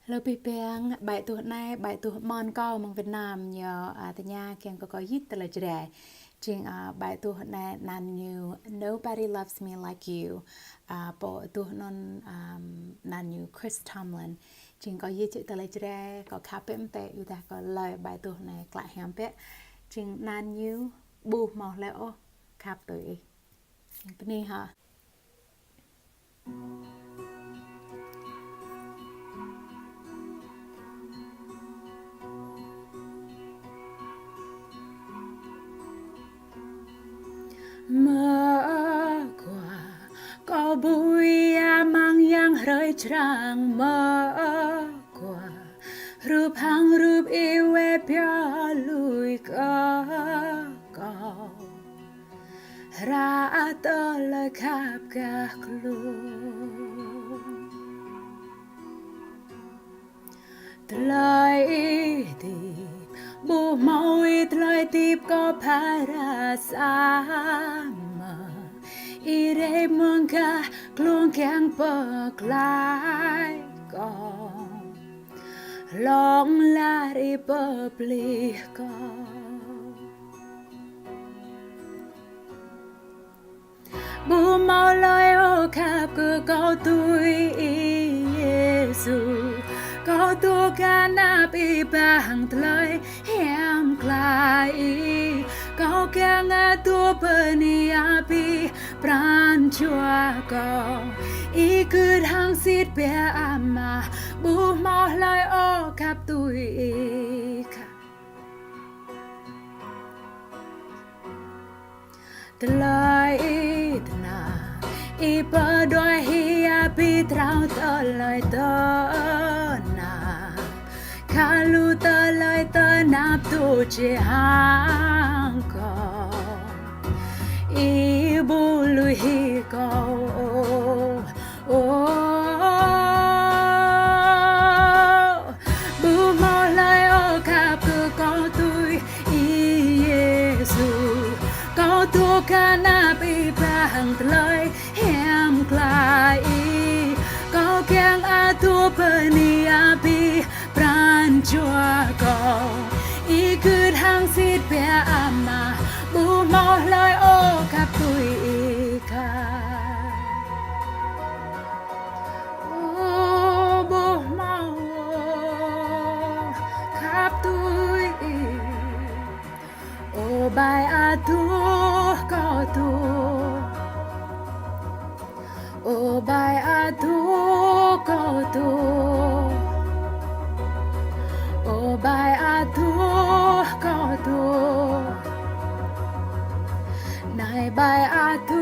Lebih bang bài tuh này bài tuh mòn cao mang Việt Nam nhờ tại nhà kèm có ít từ là trẻ chính bài tuh này nan như Nobody Loves Me Like You bộ tuh non nan như Chris Tomlin chính có ít từ là trẻ có khá bếm tệอยู่แต่có lời bài tuh này lại hàm bét chính nan như bu màu lẽo khắp tới cái này hả mơ qua có bụi mang yang rơi trăng mơ qua rụp hang rụp iwe pia lùi có ra tơ lời khắp các luôn lời tìm bu mau lời tìm có para sama ire mengka klung kang peklai ko long lari pebli ko bu mau lời ô khắp cứ có tôi Giêsu cóตัวการนับอีบางเลยแหมกลายก็แค่งตัวเปนียปีปราณชัวก็อีคือทางสิทธิ์เปียมาบูมอเลยโอกับตุยค่ะตลายตนาอีเปิดด้วยฮิอาปีเท้าตลายตนาKalau talai tanap tu jehang ko ibu luhi ko bu molai o kap ko tui Giêsu ko tu kanap ibang tlai hem klai ko kyang atu peniapi pran chua ko y cứ hang sit pe ama bu mo loi o kap tui ka o bu mo kap tui o bai atu ko tu o bai atu ko tu bài atu có tu này bài atu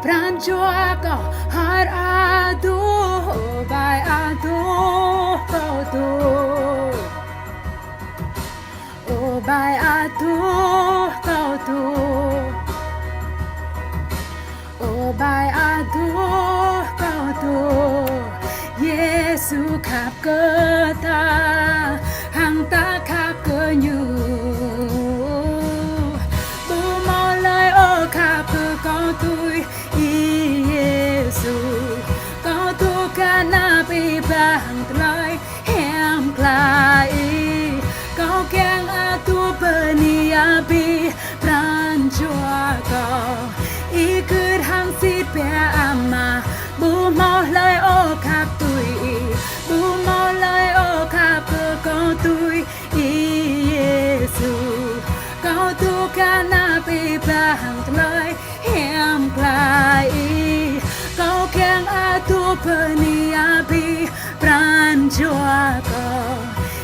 pran chua có har atu bài atu có tu bài atu có tu bài atu có tu Giêsu khắp cơ ta hằng ta khắp cơ như bu mò lời ô khắp cơ có tôi Giêsu có tu ca na bi bang lời hem klai có keng a tu penia bi pran chua có y cứ hang sit pe ama bu mò lời ô khắp tôi bu mò lời ô khắp cơ có tôi Giêsu có tu ca na bi bang lời hem klai có keng a tu penia bi pran chua có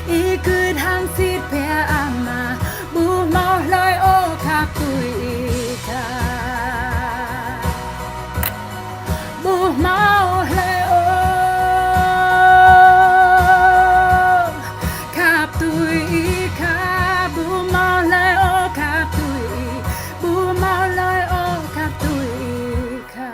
y cứ hang sit pe ama bu mò lời ô khắp tôi ka bu mau lời ô khắp tôi ka bu mau lời ô khắp tôi bu mau lời ô khắp tôi ka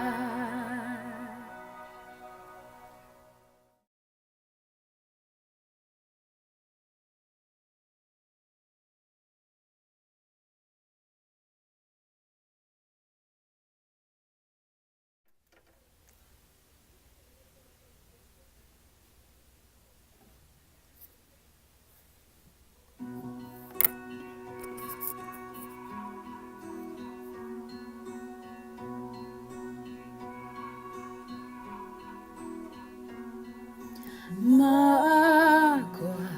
mơ qua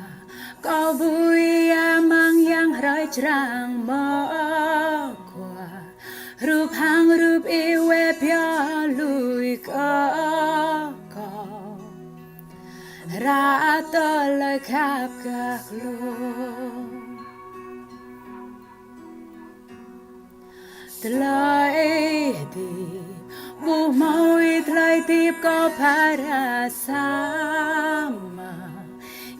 có vui mang yang rải trăng mơ qua rụp hàng rụp yêu pia lùi có ra tơ lời khắp các lối Tlai di bu maui tlai tip ko para sama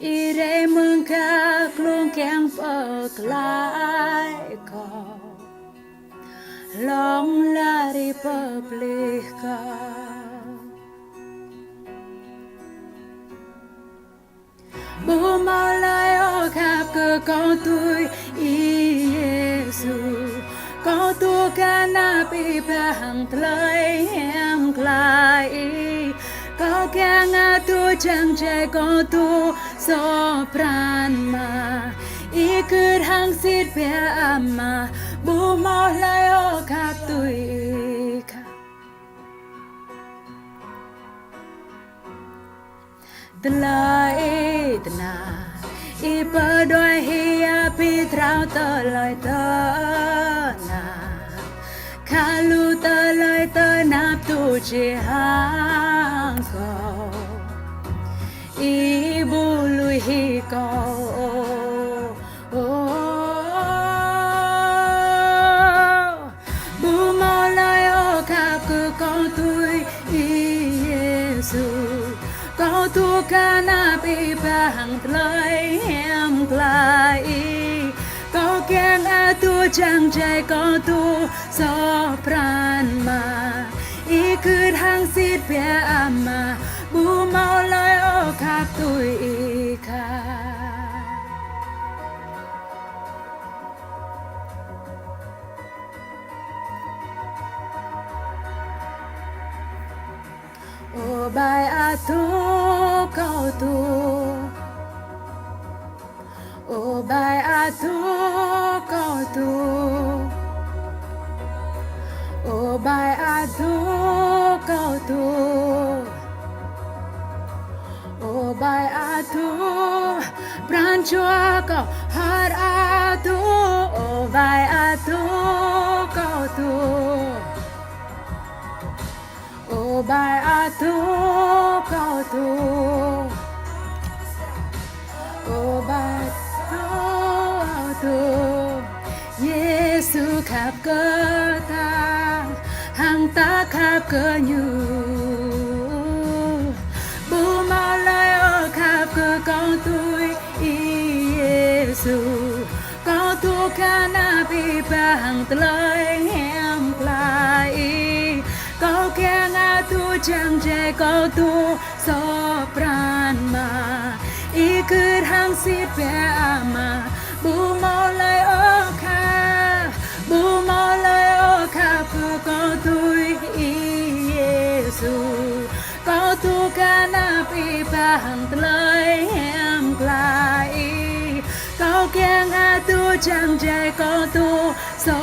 ire mengka klung keng peklai ko long lari peplik ko bu mau lai o khap ke con tôi Giêsu có tu kana pi bang tlai hem klai có keng tu chang chai có tu so pran ma I cứ hang sit pe ama bu mau lai o khap tui ka tlai tna I bờ đôi hia pi trao tơ lời tơ na kha lu tơ lời tơ nạp tu chi hang ko I bu lui hi ko bu mò lời o khap cứ con tôi Giêsu có tu kana pi bang tlai hem klai có keng tu chang chai có tu so pran ma I cứ hang sit pe ama bu mau lai o khap tui ka o bai a tu kau tu o bai a tu kau tu o bai a tu kau tu o bai a tu pran chua kau har a tu o bai a tu kau tu o bai a tu kau tu o bai tu Giêsu khắp cơ ta hàng ta khắp cơ nhu bu ma lai ở khắp cơ con tôi Giêsu con tu kana pi bang tlai hem klai có keng tu chang chai có tu so pran ma I cứ hang sit pe ama bu mau lai o kha bu mau lai o kha pu có tôi Giêsu có tu kana pi bang tlai hem klai có keng tu chang chai có tu so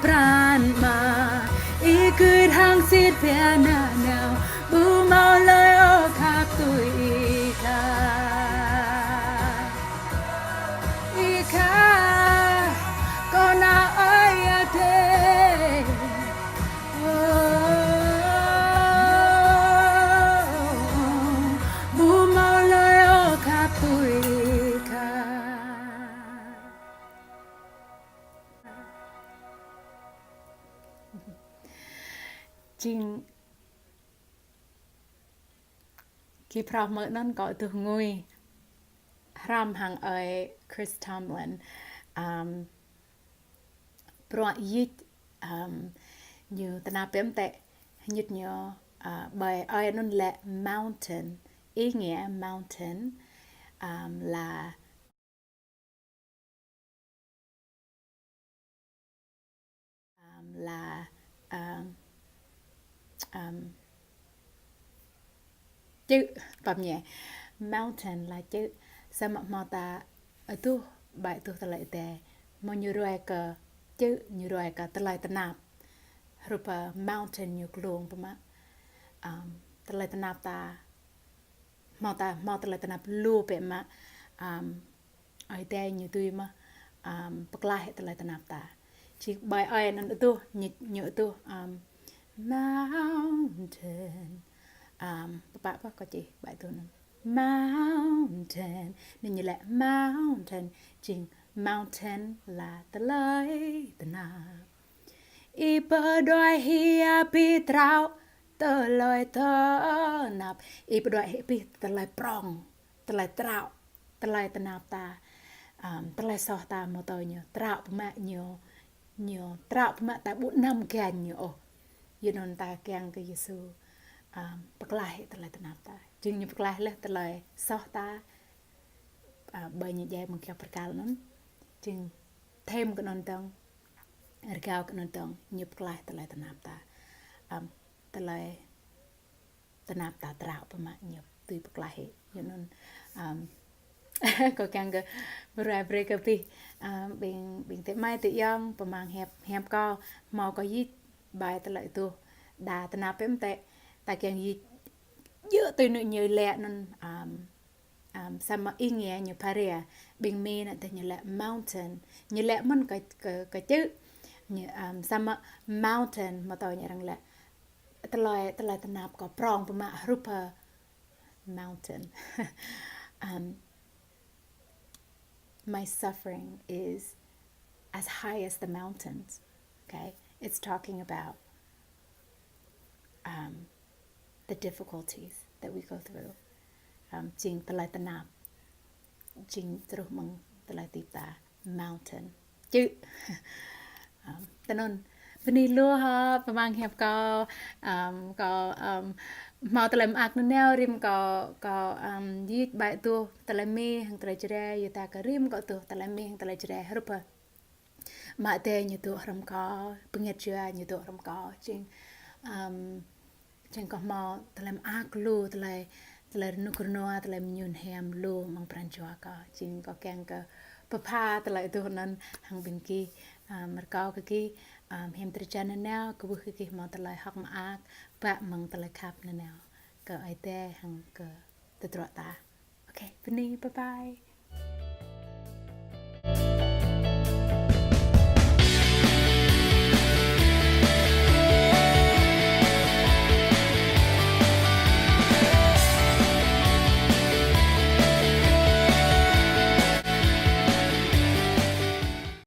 pran ma I cứ hang sit pe na nào bu mau lai o kha tui ka con ai thế bu mau lai o kha tui ka Chinh khi prao mở non gọi từ ngôi ram hàng ơi Chris Tomlin pro yết như ta na bém tệ nhật nhớ bài ơi non lệ mountain ý nghĩa mountain là chữ phạm nhẹ mountain là chữ sao mà ta ở tu bài tu ta lại tè mà như rồi cả chữ như rồi cả ta lại ta nạp rupa mountain như luồng bấm ta lại ta nạp ta mau ta lại nạp lưu bể mà ai đây như tôi mà bậc lại ta lại nạp ta chỉ bài ai nó tu nhớ tu mountain bạn có chị bài tu nó mountain nên như là mountain chính mountain là ta lấy ta nạp i bờ đôi hi pi trao tờ lời tờ nạp i bờ đôi hi pi tờ lời prong tờ lời trao tờ lời tờ nạp ta tờ lời so ta một tờ nhiều trao mẹ nhiều trao mẹ ta 4 năm kèn nhiều you non ta kèn cái Giêsu bậc lại tờ lời tờ nạp ta chừng như bậc lại là tờ lời so ta bởi như vậy mình kêu bậc cao lắm chừng thêm cái non tông cao cái non tông như bậc lại tờ lời tờ nạp ta tờ lời tờ nạp ta trao mẹ nhiều từ bậc lại you non có càng cái bữa break up đi bình thế mai tự yongประมาณhẹpก็มอก็ยิbàiตะlại tu đà tะnạp em tệ tại càng gì dựa từ nơi nhiều lẹ nên sama ý nghĩa nhiều paria bình mi là từ nhiều lẹ mountain nhiều lẹ mình cái chữ sama mountain mà tôi nhận rằng là tะlại tะnạp có prongประมาณ rupa mountain my suffering is as high as the mountains. Okay, it's talking about the difficulties that we go through. Jing talai tanap, jing terus meng talai tita mountain. Chứ, tanon. Vini lúa ha, pemang hẹp có mau talai mak neo rim có yết bài tu talai mi hang talai jere yata ka rim có tu talai mi hang talai jere rupa mà te như tu ram có penget jua như tu ram có ching có mau talai mak lu talai nukurnoa talai nyun hem lu mang pranjua có ching có keng ka papa talai tu nan hang binki merkau kaki hem terjana neo ke buh kaki mau talai hak maak ba mang talai kap neo ke ai te hang ke tetrota. Okay, bye bye.